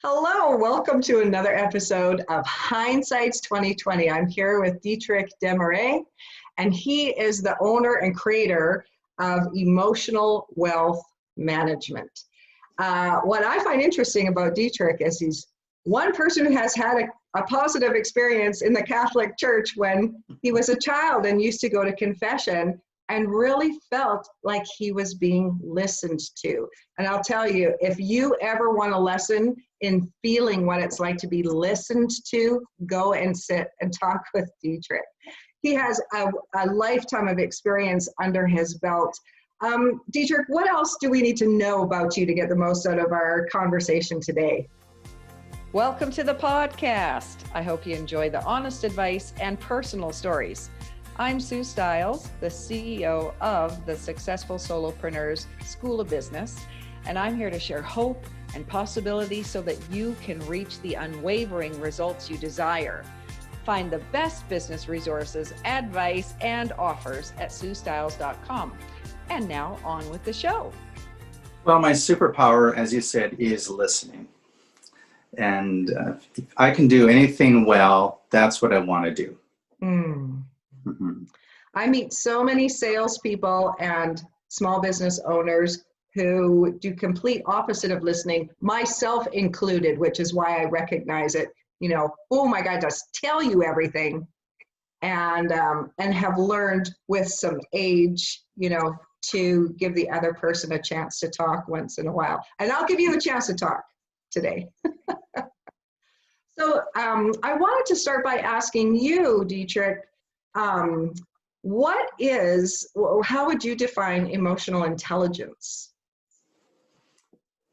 Hello, welcome to another episode of Hindsight's 2020. I'm here with Dietrich Desmarais, and he is the owner and creator of Emotional Wealth Management. What I find interesting about Dietrich is he's one person who has had a positive experience in the Catholic Church when he was a child and used to go to confession and really felt like he was being listened to. And I'll tell you, if you ever want a lesson in feeling what it's like to be listened to, go and sit and talk with Dietrich. He has a lifetime of experience under his belt. Dietrich, what else do we need to know about you to get the most out of our conversation today? Welcome to the podcast. I hope you enjoy the honest advice and personal stories. I'm Sue Stiles, the CEO of the Successful Solopreneurs School of Business, and I'm here to share hope and possibility so that you can reach the unwavering results you desire. Find the best business resources, advice, and offers at SueStiles.com. And now on with the show. Well, my superpower, as you said, is listening. And if I can do anything well, that's what I want to do. Mm-hmm. I meet so many salespeople and small business owners who do complete opposite of listening, myself included, which is why I recognize it. Oh my God, just tell you everything, and have learned with some age, to give the other person a chance to talk once in a while. And I'll give you a chance to talk today. So I wanted to start by asking you, Dietrich, how would you define emotional intelligence?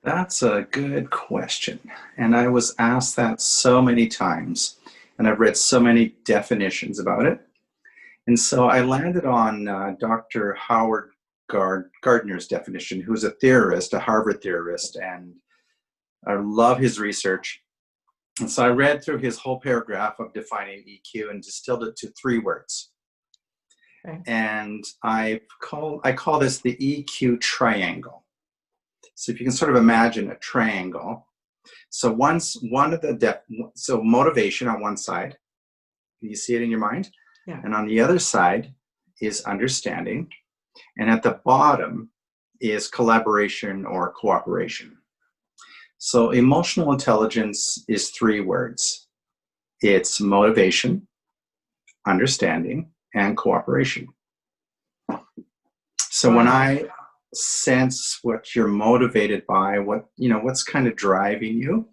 That's a good question. And I was asked that so many times, and I've read so many definitions about it. And so I landed on Dr. Howard Gardner's definition, who's a theorist, a Harvard theorist, and I love his research. And so I read through his whole paragraph of defining EQ and distilled it to 3 words. Okay. And I call this the EQ triangle. So if you can sort of imagine a triangle. So so motivation on one side. Can you see it in your mind? Yeah. And on the other side is understanding. And at the bottom is collaboration or cooperation. So emotional intelligence is 3 words. It's motivation, understanding, and cooperation. So when I sense what you're motivated by, what's kind of driving you,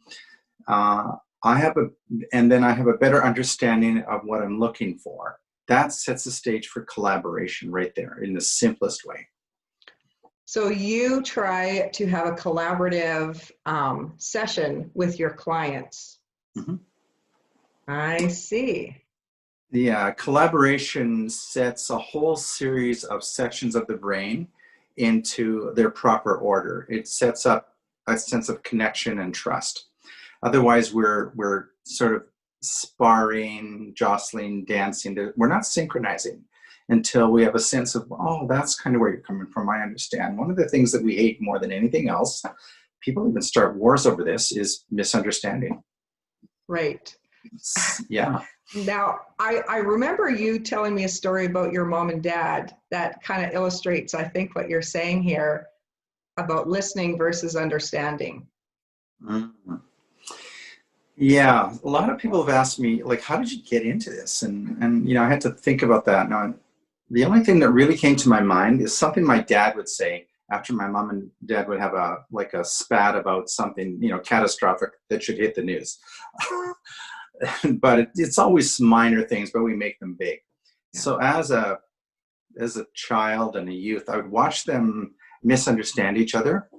I have a better understanding of what I'm looking for. That sets the stage for collaboration right there in the simplest way. So you try to have a collaborative session with your clients. Mm-hmm. I see. Yeah, collaboration sets a whole series of sections of the brain into their proper order. It sets up a sense of connection and trust. Otherwise, we're sort of sparring, jostling, dancing. We're not synchronizing until we have a sense of, oh, that's kind of where you're coming from. I understand. One of the things that we hate more than anything else, people even start wars over this, is misunderstanding. Right. Yeah. Now, I remember you telling me a story about your mom and dad that kind of illustrates, I think, what you're saying here about listening versus understanding. Mm-hmm. Yeah, a lot of people have asked me, like, how did you get into this? And I had to think about that. Now, the only thing that really came to my mind is something my dad would say after my mom and dad would have a spat about something, catastrophic that should hit the news. But it's always minor things, but we make them big. Yeah. So as a child and a youth, I would watch them misunderstand each other.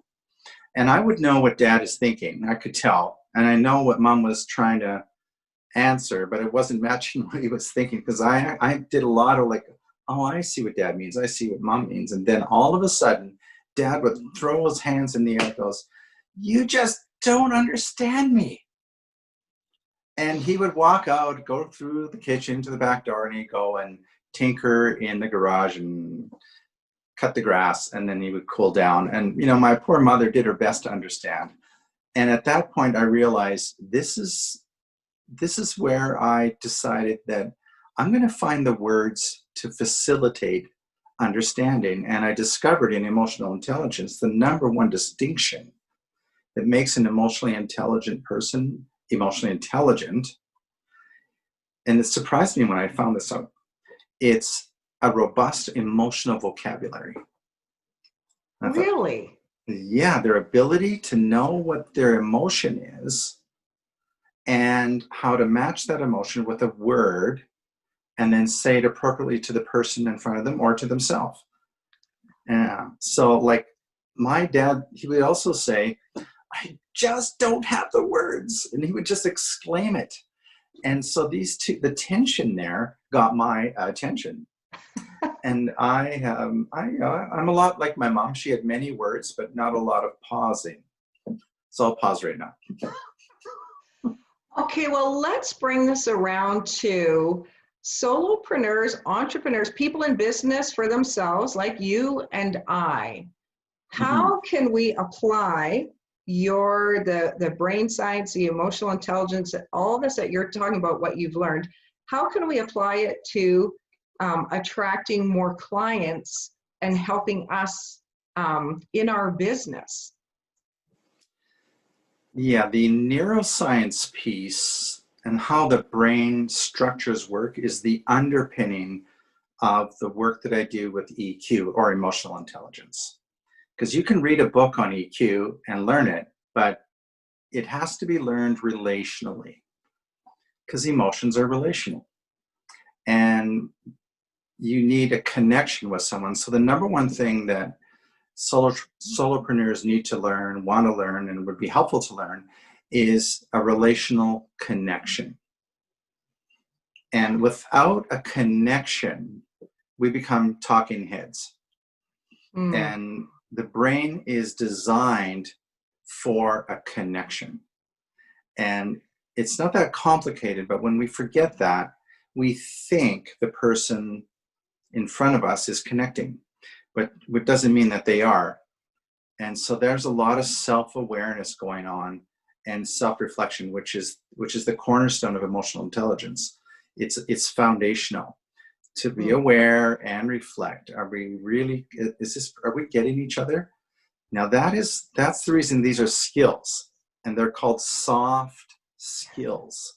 And I would know what dad is thinking. I could tell. And I know what mom was trying to answer, but it wasn't matching what he was thinking, because I did a lot of oh, I see what dad means. I see what mom means. And then all of a sudden, dad would throw his hands in the air and goes, "You just don't understand me." And he would walk out, go through the kitchen to the back door, and he'd go and tinker in the garage and cut the grass, and then he would cool down. And, my poor mother did her best to understand. And at that point, I realized this is where I decided that I'm going to find the words to facilitate understanding. And I discovered in emotional intelligence the number one distinction that makes an emotionally intelligent person emotionally intelligent. And it surprised me when I found this out. It's a robust emotional vocabulary. Really? Yeah, their ability to know what their emotion is and how to match that emotion with a word and then say it appropriately to the person in front of them or to themselves. Yeah. So like my dad, he would also say, I just don't have the words. And he would just exclaim it. And so these two, the tension there got my attention. And I'm a lot like my mom. She had many words, but not a lot of pausing. So I'll pause right now. Okay, well, let's bring this around to solopreneurs, entrepreneurs, people in business for themselves, like you and I. How can we apply the brain science, the emotional intelligence, all this that you're talking about, what you've learned? How can we apply it to attracting more clients and helping us in our business? Yeah, the neuroscience piece and how the brain structures work is the underpinning of the work that I do with EQ, or emotional intelligence. Because you can read a book on EQ and learn it, but it has to be learned relationally, because emotions are relational. And you need a connection with someone. So the number one thing that solopreneurs need to learn, want to learn, and would be helpful to learn is a relational connection. And without a connection, we become talking heads. And the brain is designed for a connection. And it's not that complicated, but when we forget that, we think the person in front of us is connecting, but it doesn't mean that they are. And so there's a lot of self-awareness going on and self-reflection, which is the cornerstone of emotional intelligence. It's foundational to be aware and reflect. Are we really, are we getting each other? Now that's the reason these are skills, and they're called soft skills.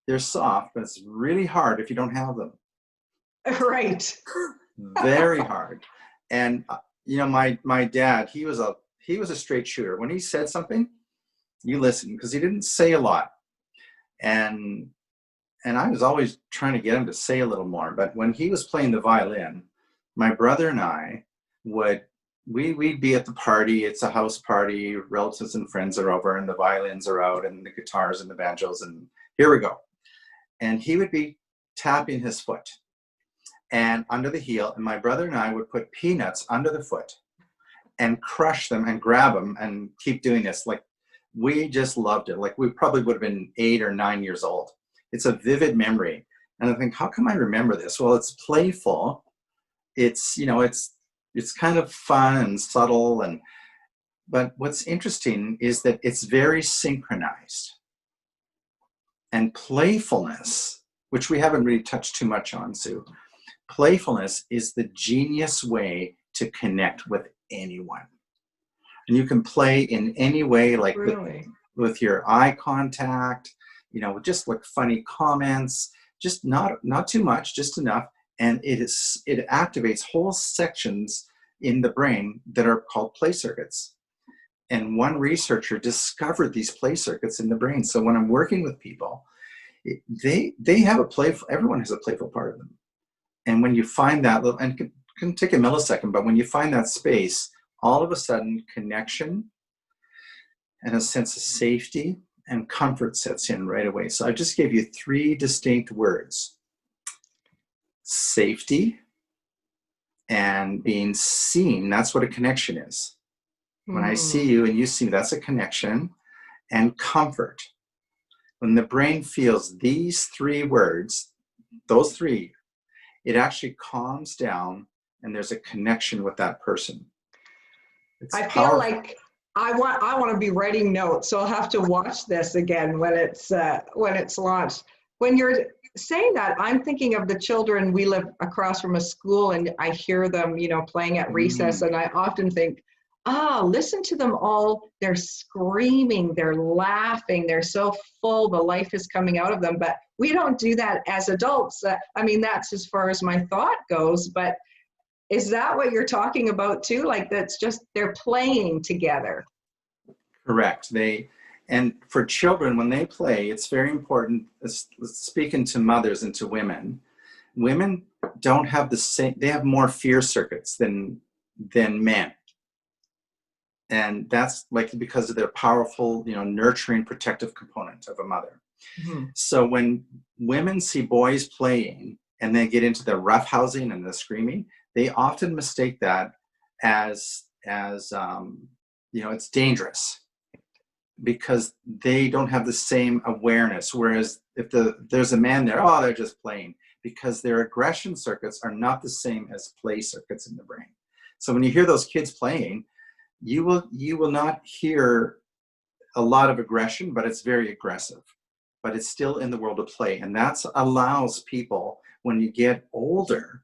They're soft, but it's really hard if you don't have them. Right. Very hard. And my dad, he was a straight shooter. When he said something, you listen, because he didn't say a lot. And I was always trying to get him to say a little more. But when he was playing the violin, my brother and I we'd be at the party. It's a house party. Relatives and friends are over, and the violins are out, and the guitars and the banjos, and here we go. And he would be tapping his foot and under the heel, and my brother and I would put peanuts under the foot and crush them and grab them and keep doing this. Like, we just loved it. Like, we probably would have been 8 or 9 years old. It's a vivid memory. And I think, how come I remember this? Well, it's playful. It's kind of fun and subtle. But what's interesting is that it's very synchronized. And playfulness, which we haven't really touched too much on, Sue, playfulness is the genius way to connect with anyone. And you can play in any way, like really? with your eye contact, just like funny comments, just not too much, just enough. And it activates whole sections in the brain that are called play circuits. And one researcher discovered these play circuits in the brain. So when I'm working with people, they have everyone has a playful part of them. And when you find that little, and it can take a millisecond, but when you find that space, all of a sudden connection and a sense of safety and comfort sets in right away. So I just gave you 3 distinct words: safety and being seen. That's what a connection is. When I see you and you see me, that's a connection. And comfort. When the brain feels these 3 words, those 3, it actually calms down and there's a connection with that person. I feel like I want to be writing notes, so I'll have to watch this again when it's launched. When you're saying that, I'm thinking of the children. We live across from a school, and I hear them, playing at recess, and I often think, listen to them all. They're screaming, they're laughing, they're so full. The life is coming out of them. But we don't do that as adults. I mean, that's as far as my thought goes. But is that what you're talking about too? Like that's just, they're playing together. Correct. And for children, when they play, it's very important, speaking to mothers and to women, women don't have the same, they have more fear circuits than men. And that's likely because of their powerful, nurturing, protective component of a mother. Mm-hmm. So when women see boys playing and they get into the roughhousing and the screaming, they often mistake that as it's dangerous because they don't have the same awareness. Whereas if there's a man there, they're just playing, because their aggression circuits are not the same as play circuits in the brain. So when you hear those kids playing, you will not hear a lot of aggression, but it's very aggressive. But it's still in the world of play. And that allows people, when you get older,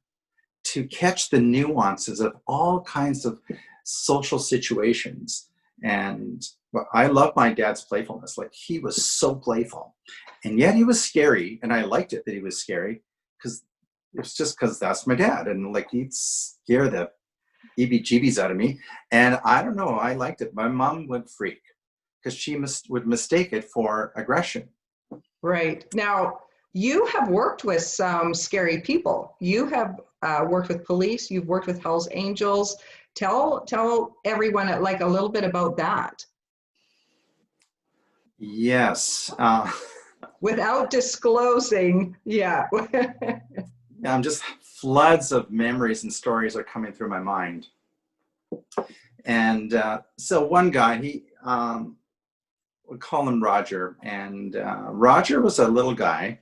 to catch the nuances of all kinds of social situations. And I love my dad's playfulness. Like, he was so playful, and yet he was scary. And I liked it that he was scary, because it's just because that's my dad. And like, he'd scare the EBGBs out of me. And I don't know, I liked it. My mom would freak because she would mistake it for aggression. Right. Now, you have worked with some scary people. You have worked with police. You've worked with Hell's Angels. Tell everyone like a little bit about that. Yes. Without disclosing, yeah. I'm just floods of memories and stories are coming through my mind. And so one guy, we call him Roger, and Roger was a little guy,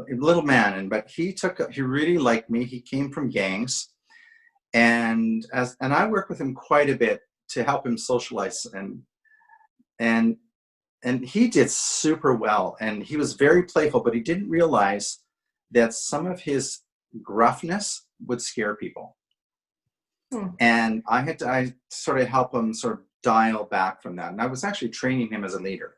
little man, but he really liked me. He came from gangs, and I worked with him quite a bit to help him socialize, and he did super well, and he was very playful, but he didn't realize that some of his gruffness would scare people. And I sort of help him sort of dial back from that. And I was actually training him as a leader.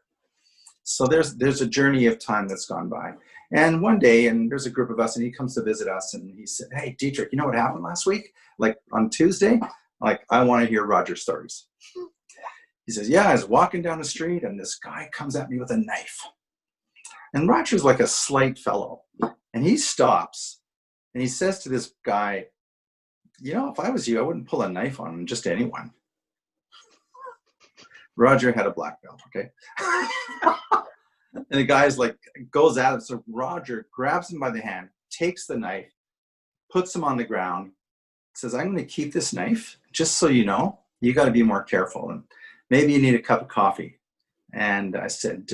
So there's a journey of time that's gone by. And one day, and there's a group of us, and he comes to visit us, and he said, "Hey, Dietrich, you know what happened last week? Like on Tuesday? Like, I want to hear Roger's stories." He says, "Yeah, I was walking down the street, and this guy comes at me with a knife." And Roger's like a slight fellow. And he stops, and he says to this guy, "If I was you, I wouldn't pull a knife on just anyone." Roger had a black belt, okay? And the guy's like, goes at him. So Roger grabs him by the hand, takes the knife, puts him on the ground, says, "I'm going to keep this knife. Just so you know, you got to be more careful. And maybe you need a cup of coffee." And I said,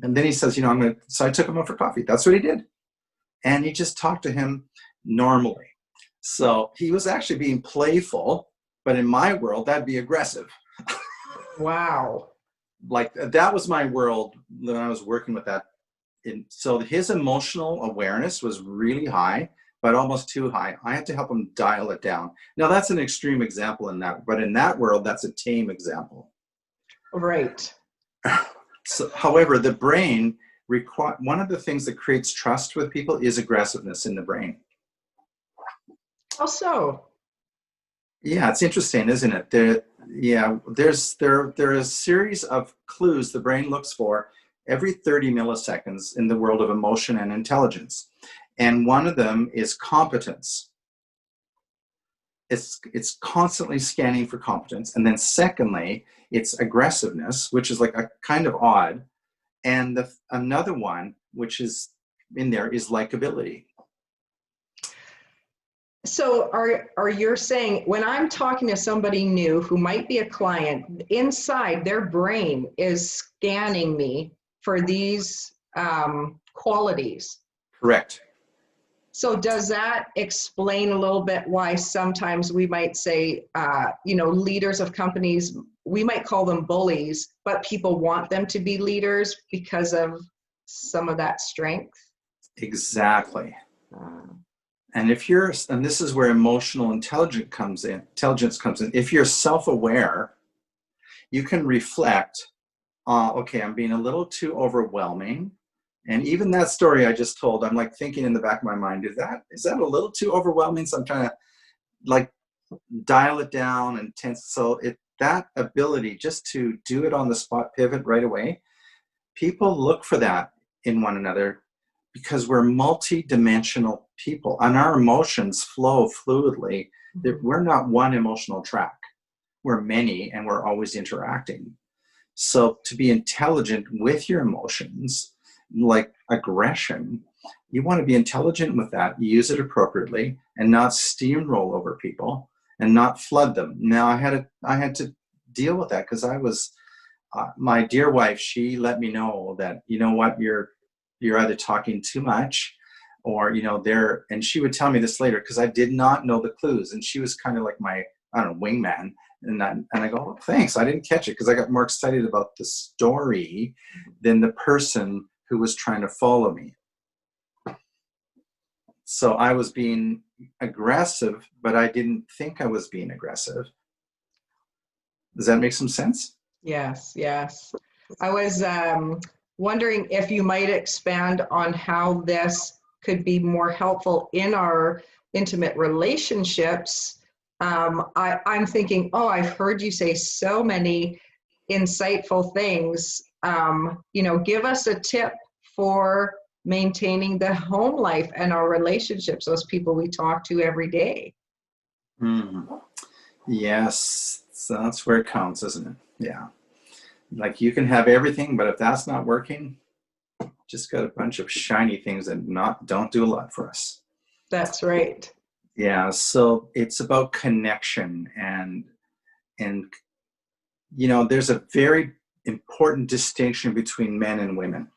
and then he says, so I took him out for coffee. That's what he did. And he just talked to him normally. So he was actually being playful, but in my world, that'd be aggressive. Wow. Like, that was my world when I was working with that. So his emotional awareness was really high, but almost too high. I had to help him dial it down. Now, that's an extreme example in that, but in that world, that's a tame example. Right. So, however, the brain, one of the things that creates trust with people is aggressiveness in the brain. How so? Yeah, it's interesting, isn't it? There are a series of clues the brain looks for every 30 milliseconds in the world of emotion and intelligence. And one of them is competence. It's constantly scanning for competence. And then secondly, it's aggressiveness, which is like a kind of odd. And another one, which is in there, is likability. So are you saying, when I'm talking to somebody new who might be a client, inside their brain is scanning me for these qualities? Correct. So does that explain a little bit why sometimes we might say, leaders of companies we might call them bullies, but people want them to be leaders because of some of that strength. Exactly. And and this is where emotional intelligence comes in. If you're self-aware, you can reflect, okay, I'm being a little too overwhelming. And even that story I just told, I'm like thinking in the back of my mind, is that a little too overwhelming? So I'm trying to like dial it down and tense. So that ability just to do it on the spot, pivot right away, people look for that in one another because we're multi-dimensional people and our emotions flow fluidly. We're not one emotional track. We're many and we're always interacting. So to be intelligent with your emotions, like aggression, you want to be intelligent with that, use it appropriately, and not steamroll over people and not flood them. Now I had to deal with that because I was my dear wife. She let me know that, you know what, you're either talking too much, or and she would tell me this later because I did not know the clues, and she was kind of like my, I don't know, wingman. And I go, oh, thanks, I didn't catch it because I got more excited about the story than the person who was trying to follow me. So I was being aggressive, but I didn't think I was being aggressive. Does that make some sense? Yes. I was wondering if you might expand on how this could be more helpful in our intimate relationships. I'm thinking, I've heard you say so many insightful things. Give us a tip for maintaining the home life and our relationships, those people we talk to every day. Yes, so that's where it counts, isn't it? Yeah. Like you can have everything, but if that's not working, just got a bunch of shiny things that don't do a lot for us. That's right. Yeah, so it's about connection and there's a very important distinction between men and women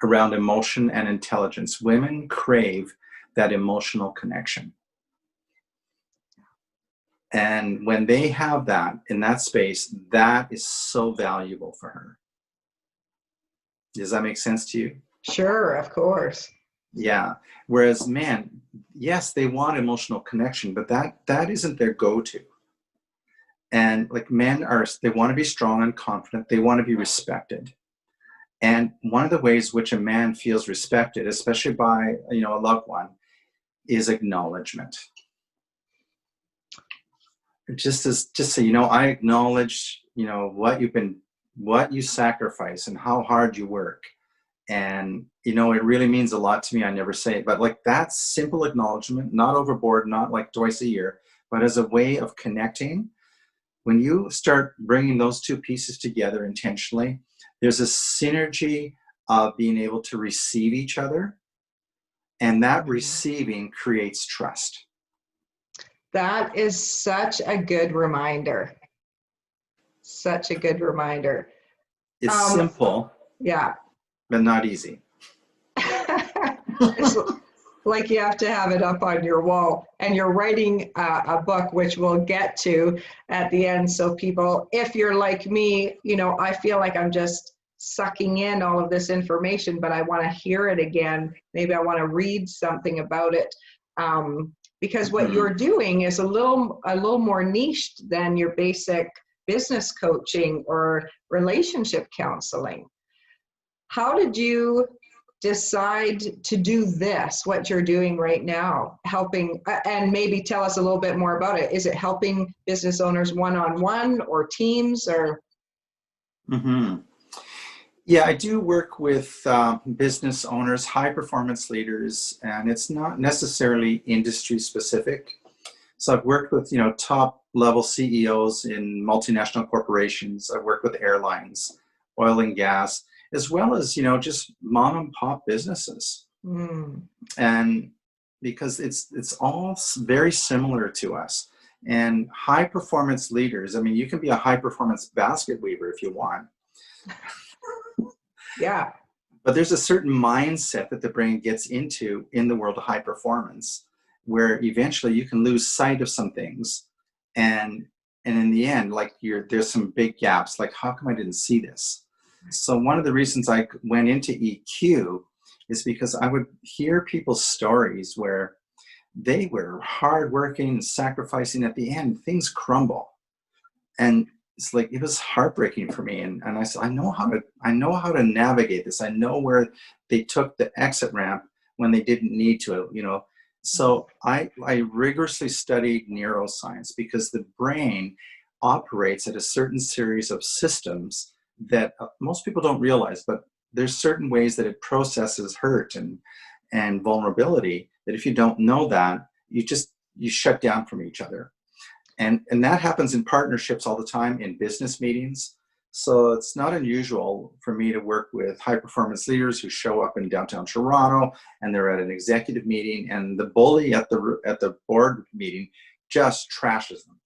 around emotion and intelligence. Women crave that emotional connection. And when they have that in that space, that is so valuable for her. Does that make sense to you? Sure, of course. Yeah. Whereas men, yes, they want emotional connection, but that isn't their go-to. And like men they want to be strong and confident. They want to be respected. And one of the ways which a man feels respected, especially by, a loved one, is acknowledgement. Just so you know, I acknowledge, what you sacrifice and how hard you work. And, it really means a lot to me. I never say it, but like that simple acknowledgement, not overboard, not like twice a year, but as a way of connecting. When you start bringing those two pieces together intentionally, there's a synergy of being able to receive each other. And that receiving creates trust. That is such a good reminder. Such a good reminder. It's simple. Yeah. But not easy. It's like you have to have it up on your wall, and you're writing a book, which we'll get to at the end. So people, if you're like me, I feel like I'm just sucking in all of this information, but I want to hear it again. Maybe I want to read something about it. Because what you're doing is a little more niched than your basic business coaching or relationship counseling. How did you decide to do this, what you're doing right now, helping, and maybe tell us a little bit more about it? Is it helping business owners one-on-one or teams or? Yeah, I do work with business owners, high performance leaders, and it's not necessarily industry specific. So I've worked with, top level CEOs in multinational corporations. I've worked with airlines, oil and gas, as well as, just mom and pop businesses. And because it's all very similar to us. And high performance leaders, you can be a high performance basket weaver if you want. Yeah. But there's a certain mindset that the brain gets into in the world of high performance, where eventually you can lose sight of some things and And in the end, like there's some big gaps. Like, how come I didn't see this? So one of the reasons I went into EQ is because I would hear people's stories where they were hardworking and sacrificing. At the end, things crumble. And it's like, it was heartbreaking for me. And I said, I know how to navigate this. I know where they took the exit ramp when they didn't need to, So I rigorously studied neuroscience, because the brain operates at a certain series of systems that most people don't realize, but there's certain ways that it processes hurt and vulnerability, that if you don't know that, you shut down from each other. And that happens in partnerships all the time, in business meetings. So it's not unusual for me to work with high performance leaders who show up in downtown Toronto and they're at an executive meeting, and the bully at the board meeting just trashes them.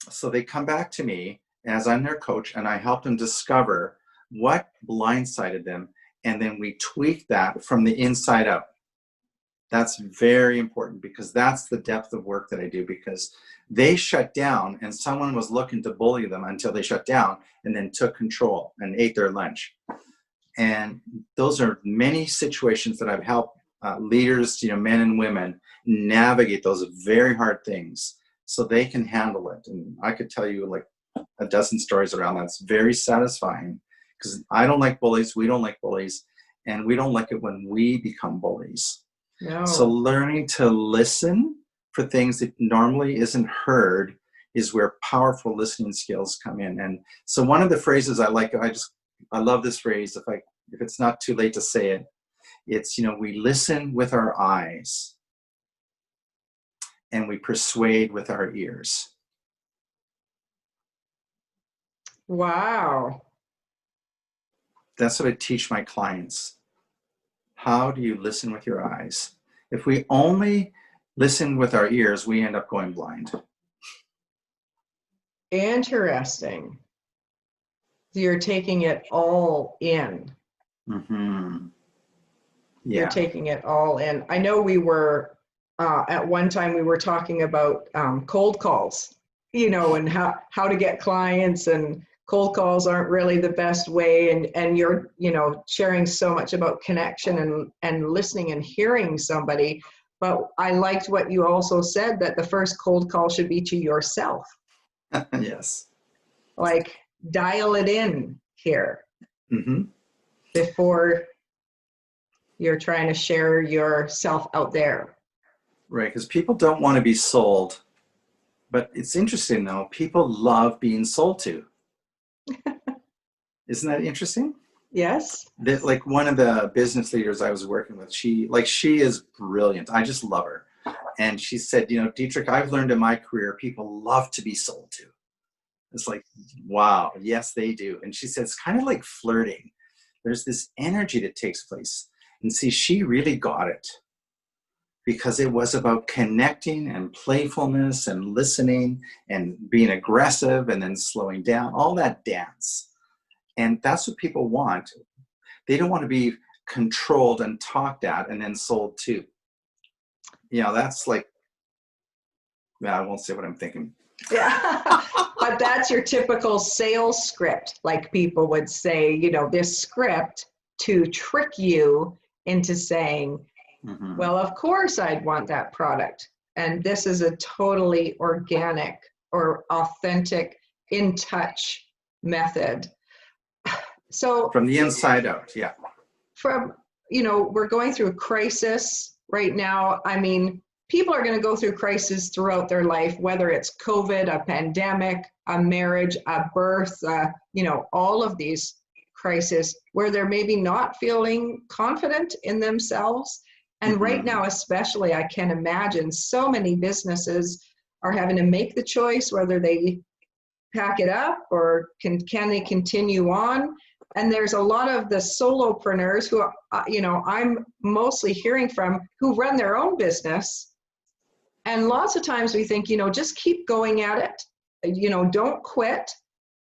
So they come back to me as I'm their coach, and I help them discover what blindsided them, and then we tweak that from the inside out. That's very important, because that's the depth of work that I do, because they shut down and someone was looking to bully them until they shut down and then took control and ate their lunch. And those are many situations that I've helped leaders, men and women, navigate those very hard things so they can handle it. And I could tell you like a dozen stories around that. It's very satisfying, because I don't like bullies, we don't like bullies, and we don't like it when we become bullies. No. So learning to listen for things that normally isn't heard is where powerful listening skills come in. And so one of the phrases I like, I love this phrase. If it's not too late to say it, it's, we listen with our eyes and we persuade with our ears. Wow. That's what I teach my clients. How do you listen with your eyes? If we only listen with our ears, we end up going blind. Interesting. You're taking it all in. Mm-hmm. Yeah. You're taking it all in. I know we were, at one time we were talking about cold calls, and how to get clients, and cold calls aren't really the best way. And you're, sharing so much about connection and listening and hearing somebody. But I liked what you also said, that the first cold call should be to yourself. Yes. Like, dial it in here. Mm-hmm. Before you're trying to share yourself out there. Right, because people don't want to be sold. But it's interesting, though. People love being sold to. Isn't that interesting? Yes. Like one of the business leaders I was working with, she is brilliant. I just love her. And she said, Dietrich, I've learned in my career, people love to be sold to. It's like, wow, yes, they do. And she said, it's kind of like flirting. There's this energy that takes place. And see, she really got it, because it was about connecting and playfulness and listening and being aggressive and then slowing down, all that dance. And that's what people want. They don't want to be controlled and talked at and then sold to. That's like, I won't say what I'm thinking. Yeah. But that's your typical sales script. Like people would say, this script to trick you into saying, Mm-hmm. well, of course I'd want that product. And this is a totally organic or authentic, in touch method. So from the inside out, yeah. We're going through a crisis right now. I mean, people are going to go through crises throughout their life, whether it's COVID, a pandemic, a marriage, a birth, all of these crises where they're maybe not feeling confident in themselves. And Mm-hmm. right now, especially, I can imagine so many businesses are having to make the choice whether they pack it up or can they continue on. And there's a lot of the solopreneurs who, I'm mostly hearing from, who run their own business. And lots of times we think, just keep going at it, don't quit.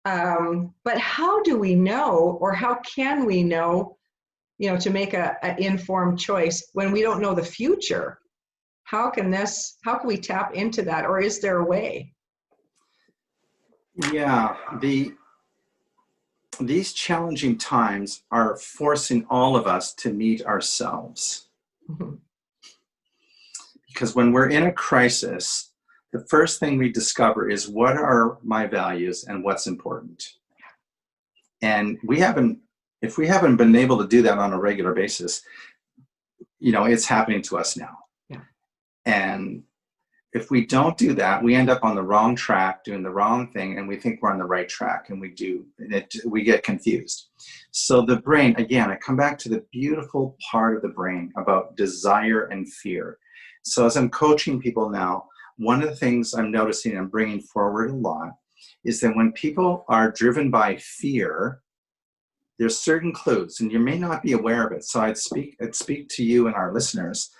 But how do we know, or how can we know, to make an informed choice when we don't know the future? How can we tap into that, or is there a way? Yeah, these challenging times are forcing all of us to meet ourselves. Mhm. Because when we're in a crisis, the first thing we discover is what are my values and what's important. And if we haven't been able to do that on a regular basis, it's happening to us now. Yeah. And if we don't do that, we end up on the wrong track, doing the wrong thing, and we think we're on the right track, and we get confused. So the brain, again, I come back to the beautiful part of the brain about desire and fear. So as I'm coaching people now, one of the things I'm noticing and bringing forward a lot is that when people are driven by fear, there's certain clues, and you may not be aware of it. So I'd speak to you and our listeners.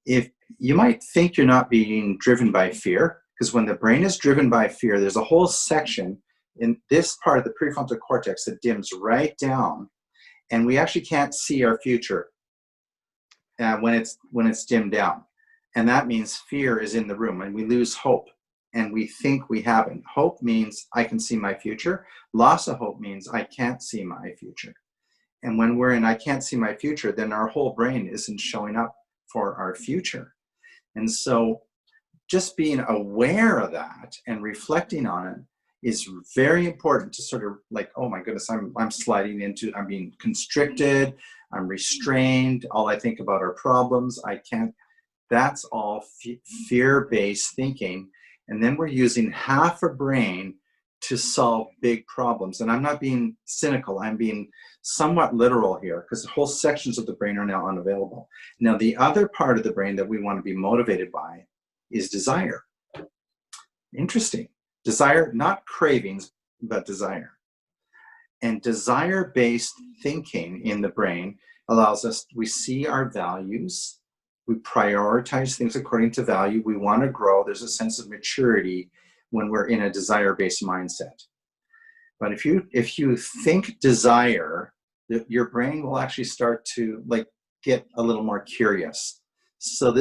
If you might think you're not being driven by fear, because when the brain is driven by fear, there's a whole section in this part of the prefrontal cortex that dims right down, and we actually can't see our future when it's dimmed down. And that means fear is in the room, and we lose hope, and we think we haven't. Hope means I can see my future. Loss of hope means I can't see my future. And when we're in I can't see my future, then our whole brain isn't showing up for our future. And so just being aware of that and reflecting on it is very important to sort of like, oh my goodness, I'm sliding into, I'm being constricted, I'm restrained, all I think about are problems, I can't. That's all fear-based thinking. And then we're using half a brain to solve big problems. And I'm not being cynical, I'm being somewhat literal here, because whole sections of the brain are now unavailable. Now, the other part of the brain that we want to be motivated by is desire. Interesting. Desire, not cravings, but desire. And desire-based thinking in the brain allows us, we see our values, we prioritize things according to value, we want to grow, there's a sense of maturity when we're in a desire-based mindset. But if you think desire, your brain will actually start to get a little more curious. So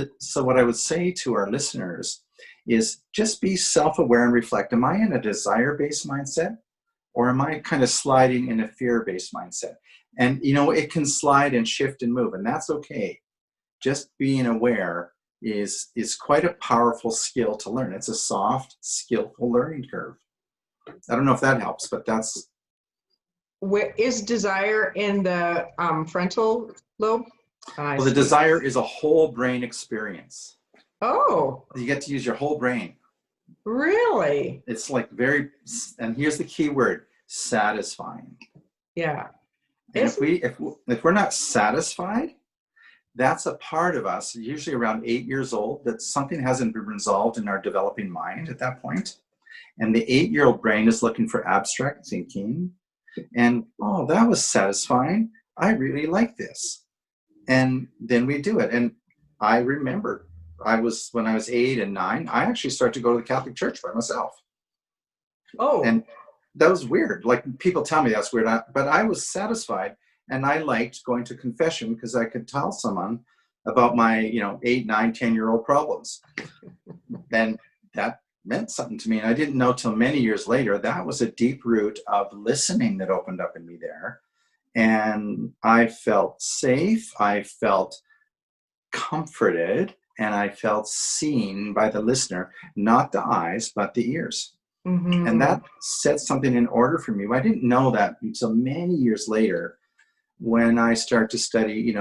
what I would say to our listeners is just be self-aware and reflect. Am I in a desire-based mindset, or am I kind of sliding in a fear-based mindset? And it can slide and shift and move, and that's okay. Just being aware is quite a powerful skill to learn. It's a soft, skillful learning curve. I don't know if that helps, but that's... Where is desire in the frontal lobe? Well, the desire is a whole brain experience. Oh. You get to use your whole brain. Really? It's like and here's the key word, satisfying. Yeah. And if we're not satisfied, that's a part of us, usually around 8 years old, that something hasn't been resolved in our developing mind at that point. And the 8-year-old brain is looking for abstract thinking. And, oh, that was satisfying. I really like this. And then we do it. And I remember when I was 8 and 9, I actually started to go to the Catholic Church by myself. Oh. And that was weird. Like, people tell me that's weird, but I was satisfied. And I liked going to confession because I could tell someone about my, 8, 9, 10-year-old problems. And that meant something to me. And I didn't know till many years later, that was a deep root of listening that opened up in me there. And I felt safe, I felt comforted, and I felt seen by the listener, not the eyes, but the ears. Mm-hmm. And that set something in order for me. I didn't know that until many years later, when I start to study,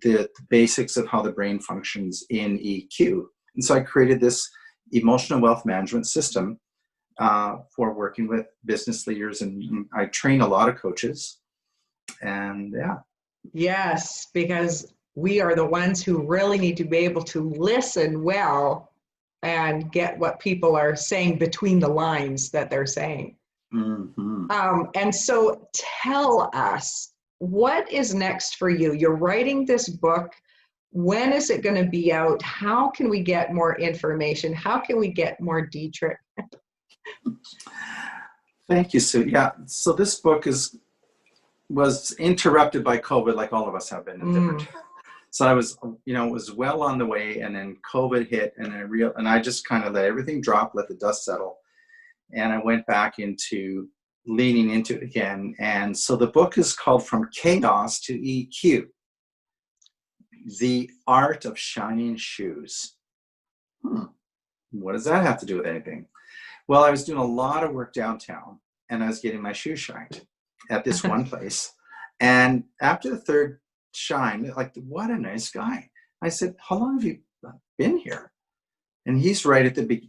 the basics of how the brain functions in EQ. And so I created this emotional wealth management system for working with business leaders. And I train a lot of coaches. And yeah. Yes, because we are the ones who really need to be able to listen well and get what people are saying between the lines that they're saying. Mm-hmm. And so tell us, what is next for you? You're writing this book. When is it going to be out? How can we get more information? How can we get more Dietrich? Thank you, Sue. Yeah, so this book was interrupted by COVID, like all of us have been. So I was, was well on the way, and then COVID hit, and I just kind of let everything drop, let the dust settle. And I went back into leaning into it again. And so the book is called From Chaos to EQ, The Art of Shining Shoes. What does that have to do with anything? Well, I was doing a lot of work downtown, and I was getting my shoes shined at this one place. And after the third shine, like, what a nice guy. I said, how long have you been here? And he's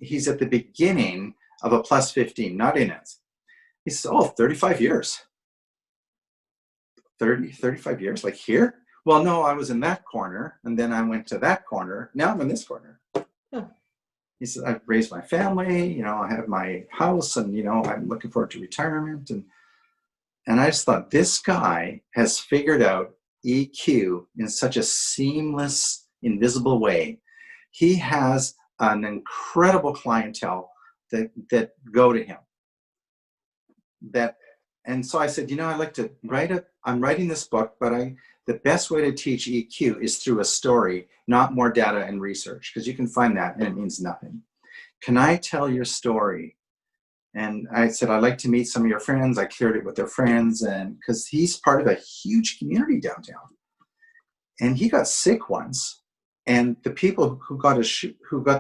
he's at the beginning of a plus 15, not in it. He says, oh, 35 years. 35 years, like here? Well, no, I was in that corner, and then I went to that corner. Now I'm in this corner. Huh. He said, I've raised my family, I have my house, and, I'm looking forward to retirement. And I just thought, this guy has figured out EQ in such a seamless, invisible way. He has an incredible clientele that go to him. And so I said, I'd like to I'm writing this book, but the best way to teach EQ is through a story, not more data and research, because you can find that and it means nothing. Can I tell your story? And I said, I'd like to meet some of your friends. I cleared it with their friends, and because he's part of a huge community downtown. And he got sick once, and the people who got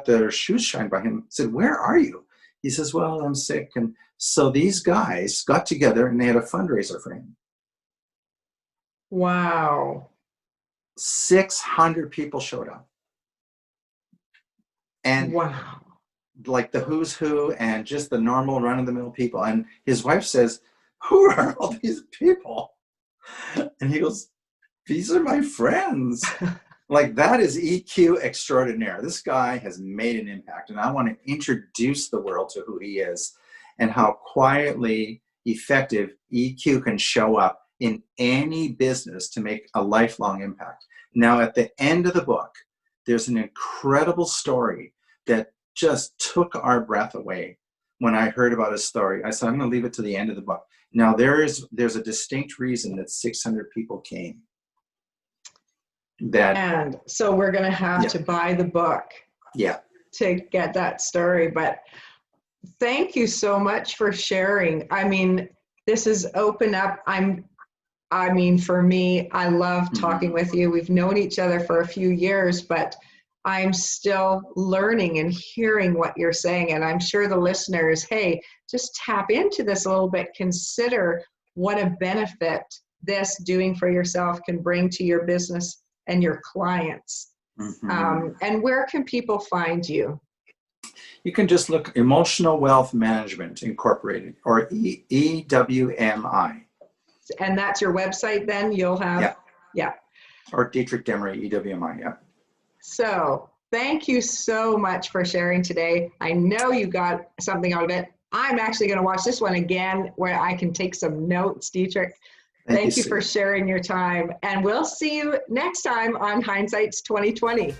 their shoes shined by him said, where are you? He says, well, I'm sick. And so these guys got together and they had a fundraiser for him. Wow. 600 people showed up. And wow. Like the who's who and just the normal run-of-the-mill people. And his wife says, who are all these people? And he goes, these are my friends. Like, that is EQ extraordinaire. This guy has made an impact, and I want to introduce the world to who he is and how quietly effective EQ can show up in any business to make a lifelong impact. Now, at the end of the book, there's an incredible story that just took our breath away. When I heard about his story, I said, I'm going to leave it to the end of the book. Now, there's a distinct reason that 600 people came. And so we're going to have to buy the book to get that story. But thank you so much for sharing. I mean, this has opened up. For me, I love talking with you. We've known each other for a few years, but I'm still learning and hearing what you're saying. And I'm sure the listeners, hey, just tap into this a little bit. Consider what a benefit this doing for yourself can bring to your business and your clients. And where can people find you? You can just look Emotional Wealth Management Incorporated, or EWMI. And that's your website then? You'll have? Yeah. Or Dietrich Desmarais, EWMI, yeah. So thank you so much for sharing today. I know you got something out of it. I'm actually going to watch this one again where I can take some notes, Dietrich. Thank you for sharing your time. And we'll see you next time on Hindsight's 2020.